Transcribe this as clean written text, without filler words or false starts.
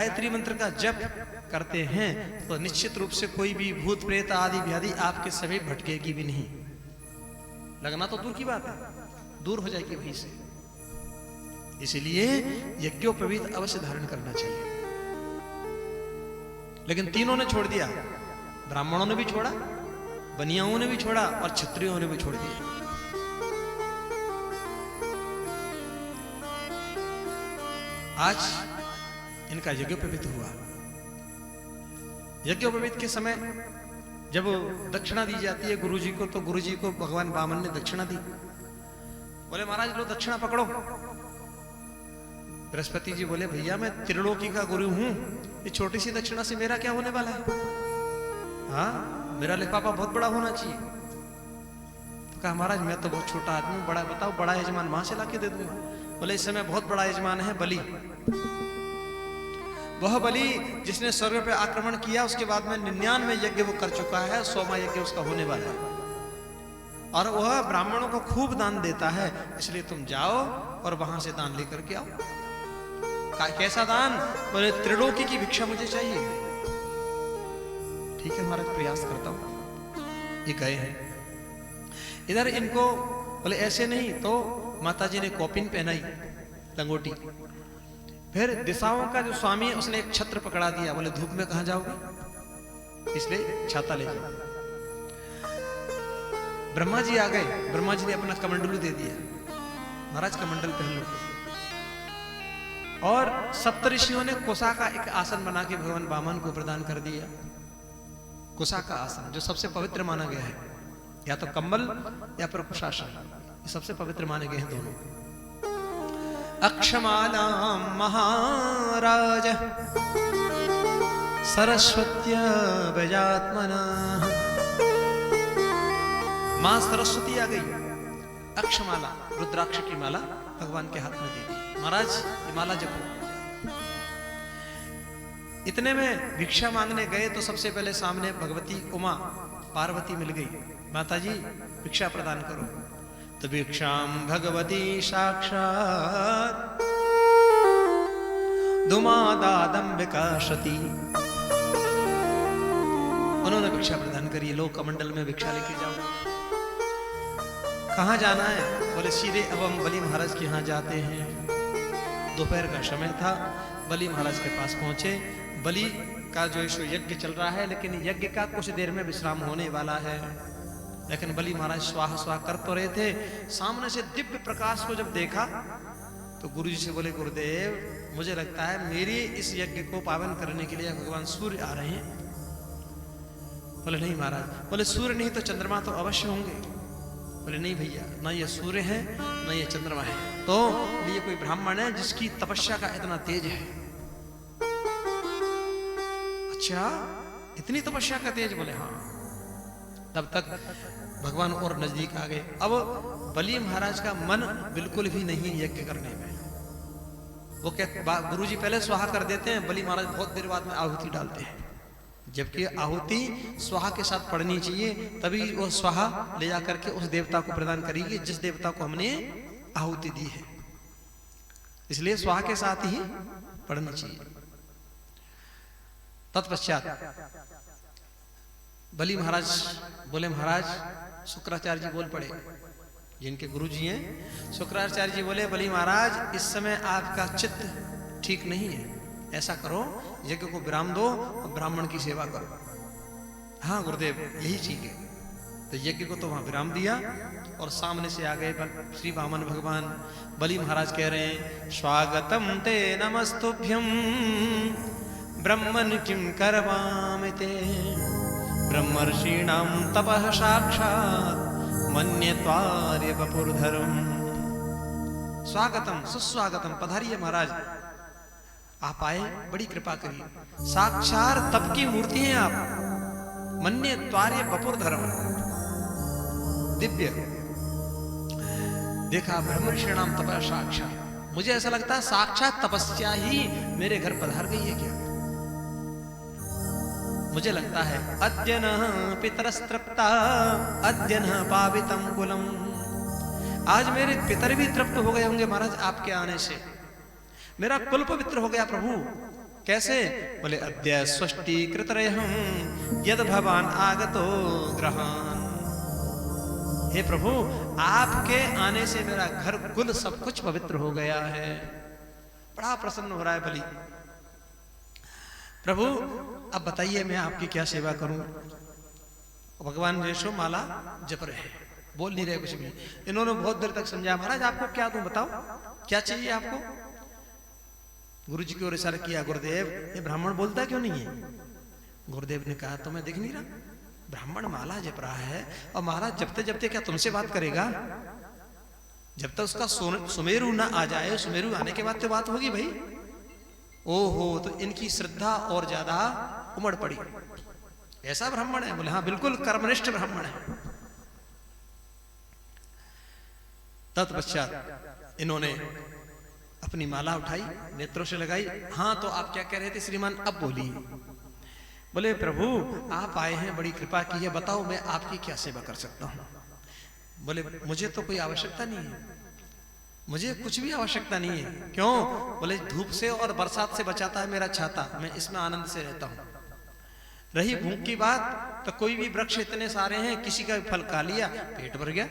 गायत्री मंत्र का जप करते हैं तो निश्चित रूप से कोई भी भूत प्रेत आदि व्याधि आपके सभी भटकेगी भी नहीं। लगना तो दूर की बात है, दूर हो जाएगी वहीं से। इसलिए यज्ञोपवीत अवश्य धारण करना चाहिए। लेकिन तीनों ने छोड़ दिया, ब्राह्मणों ने भी छोड़ा, बनियाओं ने भी छोड़ा और क्षत्रियों ने भी छोड़ दिया। आज इनका यज्ञोपवीत हुआ। यज्ञोपवीत के समय जब दक्षिणा दी जाती है गुरुजी को, तो गुरुजी को भगवान वामन ने दक्षिणा दी। बोले महाराज लो दक्षिणा पकड़ो। बृहस्पति जी बोले भैया मैं त्रिलोकी का गुरु हूं, ये छोटी सी दक्षिणा से मेरा क्या होने वाला है? हाँ मेरा लिफाफा बहुत बड़ा होना चाहिए। तो कहा महाराज मैं तो बहुत छोटा आदमी हूं, बड़ा बताओ बड़ा यजमान वहां से लाके दे दूंगा। बोले इस समय बहुत बड़ा यजमान है बलि। वह बलि जिसने स्वर्ग पे आक्रमण किया, उसके बाद में 99 यज्ञ वो कर चुका है, 100वां यज्ञ उसका होने वाला है। और वह ब्राह्मणों को खूब दान देता है, इसलिए तुम जाओ और वहां से दान लेकर के आओ। कैसा दान? बोले त्रिलोकी की भिक्षा मुझे चाहिए। ठीक है महाराज प्रयास करता हूं। ये गए हैं इधर। इनको बोले ऐसे नहीं, तो माताजी ने कौपिन पहनाई लंगोटी। फिर दिशाओं का जो स्वामी है उसने एक छत्र पकड़ा दिया। बोले धूप में कहां जाओगे, इसलिए छाता ले जाओ। ब्रह्मा जी आ गए, ब्रह्मा जी ने अपना कमंडलू दे दिया। महाराज कमंडल पहन लो। और सप्तऋषियों ने कुशा का एक आसन बना के भगवान वामन को प्रदान कर दिया। कुशा का आसन जो सबसे पवित्र माना गया है, या तो कंबल या फिर कुशासन, ये सबसे पवित्र माने गए हैं दोनों। अक्षमाला महाराज सरस्वत्या वजात्मना। मां सरस्वती आ गई। अक्षमाला रुद्राक्ष की माला भगवान के हाथ में दे दी। महाराज ये माला जपो। इतने में भिक्षा मांगने गए तो सबसे पहले सामने भगवती उमा पार्वती मिल गई। माताजी भिक्षा प्रदान करो। तो भिक्षाम भगवती साक्षात दुमादादंबिका सती। उन्होंने भिक्षा प्रदान करी। लो कमंडल में भिक्षा लेके जाओ। कहां जाना है? बोले सीधे अब हम बलि महाराज के यहां जाते हैं। दोपहर का समय था। बलि महाराज के पास पहुंचे। बलि का जो यज्ञ चल रहा है, लेकिन यज्ञ का कुछ देर में विश्राम होने वाला है। लेकिन बलि महाराज स्वाहा स्वाहा कर तो रहे थे। सामने से दिव्य प्रकाश को जब देखा तो गुरुजी से बोले गुरुदेव मुझे लगता है मेरी इस यज्ञ को पावन करने के लिए भगवान सूर्य आ रहे हैं। बोले नहीं महाराज। बोले सूर्य नहीं तो चंद्रमा तो अवश्य होंगे। बोले नहीं भैया, ना ये सूर्य है ना ये चंद्रमा है, तो ये कोई ब्राह्मण है जिसकी तपस्या का इतना तेज है। अच्छा इतनी तपस्या का तेज? बोले हाँ। तब तक भगवान और नजदीक आ गए। अब बलि महाराज का मन बिल्कुल भी नहीं यज्ञ करने में। वो क्या गुरुजी पहले स्वाहा कर देते हैं, बलि महाराज बहुत देर बाद में आहुति डालते हैं। जबकि आहुति स्वाहा के साथ पढ़नी चाहिए, तभी वो स्वाहा ले जाकर के उस देवता को प्रदान करेगी जिस देवता को हमने आहुति दी है। इसलिए स्वाहा के साथ ही पढ़नी चाहिए। तत्पश्चात बलि महाराज बोले महाराज, शुक्राचार्य जी बोल पड़े जिनके गुरु जी हैं। शुक्राचार्य जी बोले बलि महाराज इस समय आपका चित्त ठीक नहीं है। ऐसा करो यज्ञ को विराम दो और ब्राह्मण की सेवा करो। हाँ गुरुदेव यही ठीक है। तो यज्ञ को तो वहां विराम दिया और सामने से आ गए श्री वामन भगवान। बलि महाराज कह रहे हैं स्वागतम ते नमस्तुभ्यम ब्रह्मन् किं करवामि ते ब्रह्मर्षीणां तपः साक्षात् मन्ये त्वार्य वपुर्धरम्। स्वागतम सुस्वागतम, पधारिए महाराज, आप आए, बड़ी कृपा करिए। साक्षात तप की मूर्ति हैं आप। मन्ये त्वार्य वपुर्धरम्, दिव्य। देखा ब्रह्मर्षीणां तपः साक्षात्, मुझे ऐसा लगता है साक्षात तपस्या ही मेरे घर पधार गई है क्या? मुझे लगता है अद्य नः पितरस्तृप्ता अद्य नः पावितं कुलम्। आज मेरे पितर भी तृप्त हो गए होंगे महाराज आपके आने से। मेरा कुल पवित्र हो गया प्रभु। कैसे? बोले अद्य स्वष्टि कृतरयहं यद भवान आगतो ग्रहान। हे प्रभु, आपके आने से मेरा घर कुल सब कुछ पवित्र हो गया है। बड़ा प्रसन्न हो रहा है बलि। प्रभु अब बताइए मैं आपकी क्या सेवा करूं? भगवान यशो माला जप रहे, बोल नहीं रहे कुछ भी। इन्होंने बहुत देर तक समझाया, महाराज आपको क्या दूं, बताओ क्या चाहिए आपको? गुरु जी की ओर इशारा किया, गुरुदेव ये ब्राह्मण बोलता क्यों नहीं है? गुरुदेव ने कहा तुम्हें दिख नहीं रहा? ब्राह्मण माला जप रहा है और महाराज जपते जपते क्या तुमसे बात करेगा? जब तक उसका सुमेरु ना आ जाए, सुमेरु आने के बाद तो बात होगी भाई। ओहो, तो इनकी श्रद्धा और ज्यादा उमड़ पड़ी। ऐसा ब्राह्मण है? बोले हाँ बिल्कुल कर्मनिष्ठ ब्राह्मण है। तत्पश्चात इन्होंने अपनी माला उठाई, नेत्रों से लगाई। हाँ तो आप क्या कह रहे थे श्रीमान, अब बोलिए। बोले प्रभु आप आए हैं, बड़ी कृपा की है, बताओ मैं आपकी क्या सेवा कर सकता हूं? बोले मुझे तो कोई आवश्यकता नहीं है, मुझे कुछ भी आवश्यकता नहीं है। क्यों? बोले धूप से और बरसात से बचाता है मेरा छाता, मैं इसमें आनंद से रहता हूं। रही भूख की बात, तो कोई भी वृक्ष इतने सारे हैं, किसी का फल खा लिया पेट भर गया।